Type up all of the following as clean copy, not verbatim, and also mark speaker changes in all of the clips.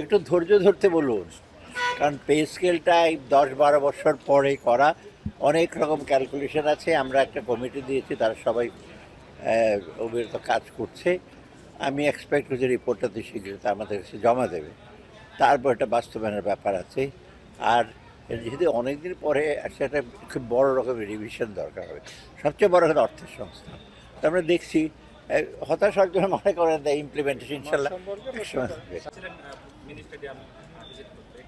Speaker 1: একটু ধৈর্য ধরতে বলুন, কারণ পে স্কেলটা এই 10-12 বছর পরে করা, অনেক রকম ক্যালকুলেশন আছে। আমরা একটা কমিটি দিয়েছি, তারা সবাই অবিরত কাজ করছে। আমি এক্সপেক্ট করছি রিপোর্টটা তো শীঘ্রই আমাদের কাছে জমা দেবে। তারপর একটা বাস্তবায়নের ব্যাপার আছে। আর যেহেতু অনেকদিন পরে সেটা খুব বড় রকমের রিভিশন দরকার হবে। সবচেয়ে বড় কথা অর্থের সংস্থান। তো আমরা দেখছি হতাশার জন্য মনে করেন ইমপ্লিমেন্টেশন ইনশাল্লাহ একসময় হবে।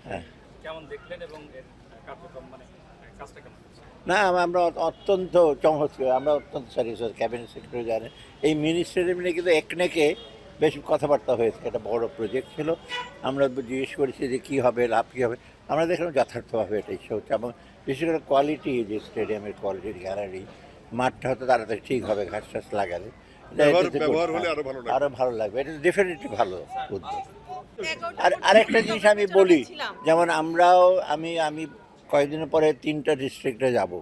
Speaker 1: হ্যাঁ, না আমরা অত্যন্ত চমৎকার, আমরা অত্যন্ত স্যাটিসফাইড। ক্যাবিনেট সেক্রেটারি জানেন এই মিনিস্ট্রি নিয়ে কিন্তু একনেকে বেশ কথাবার্তা হয়েছে। একটা বড় প্রজেক্ট ছিল, আমরা জিজ্ঞেস করেছি যে কী হবে, লাভ কী হবে। আমরা দেখলাম যথার্থভাবে এটা ইচ্ছা হচ্ছে, এবং বিশেষ করে কোয়ালিটি, যে স্টেডিয়ামের কোয়ালিটির গ্যালারি, মাঠটা হয়তো তাড়াতাড়ি ঠিক হবে ঘাস টাস লাগালে, আরও ভালো লাগবে। এটা ডেফিনেটলি ভালো উদ্যোগ। আর আরেকটা জিনিস আমি বলি, যেমন আমরাও আমি আমি কয়েকদিনের পরে 3টা ডিস্ট্রিক্টে যাব,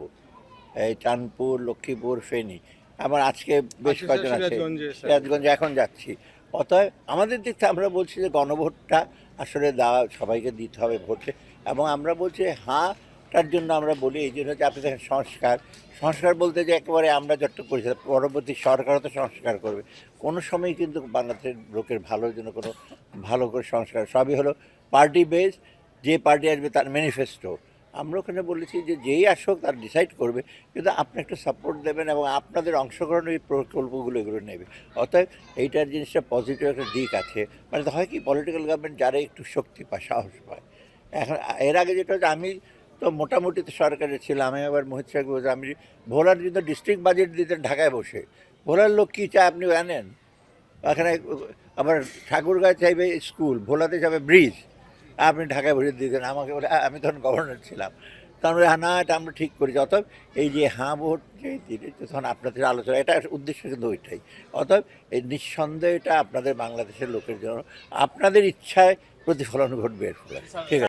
Speaker 1: এই চাঁদপুর, লক্ষ্মীপুর, ফেনী। আবার আজকে বেশ কয়েকজন আছে সিরাজগঞ্জে এখন যাচ্ছি। অতএব আমাদের দিক থেকে আমরা বলছি যে গণভোটটা আসলে দেওয়া, সবাইকে দিতে হবে ভোটে। এবং আমরা বলছি তার জন্য আমরা বলি এই জন্য যে আপনি দেখেন সংস্কার বলতে যে একেবারে আমরা যতটুকু করেছি, পরবর্তী সরকারও তো সংস্কার করবে। কোনো সময় কিন্তু বাংলাদেশের লোকের ভালোর জন্য কোনো ভালো করে সংস্কার, সবই হলো পার্টি বেস। যে পার্টি আসবে তার ম্যানিফেস্টো। আমরা ওখানে বলেছি যে যেই আসুক তার ডিসাইড করবে, কিন্তু আপনি একটু সাপোর্ট দেবেন এবং আপনাদের অংশগ্রহণ এই প্রকল্পগুলো এগুলো নেবে। অতএব এইটার জিনিসটা পজিটিভ একটা দিক আছে। মানে হয় কি, পলিটিক্যাল গভর্নমেন্ট যারা একটু শক্তি পায়, সাহস পায়। এখন এর আগে যেটা হচ্ছে, আমি তো মোটামুটি তো সরকারে ছিলাম, আমি আবার মোহিত সাহেব বলছি, আমি ভোলার কিন্তু ডিস্ট্রিক্ট বাজেট দিতেন ঢাকায় বসে। ভোলার লোক কী চায় আপনি জানেন? এখানে আবার ঠাকুরগাঁ চাইবে স্কুল, ভোলাতে যাবে ব্রিজ, আপনি ঢাকায় বসে দিতেন। আমাকে বলে, আমি তখন গভর্নর ছিলাম, তখন বলে না এটা আমরা ঠিক করেছি। অতএব এই যে ভোট যে দিলে, তখন আপনাদের আলোচনা, এটা উদ্দেশ্য কিন্তু ওইটাই। অতএব এই নিঃসন্দেহে এটা আপনাদের বাংলাদেশের লোকের জন্য আপনাদের ইচ্ছায় প্রতিফলন ঘটবে এর ফলে। ঠিক আছে।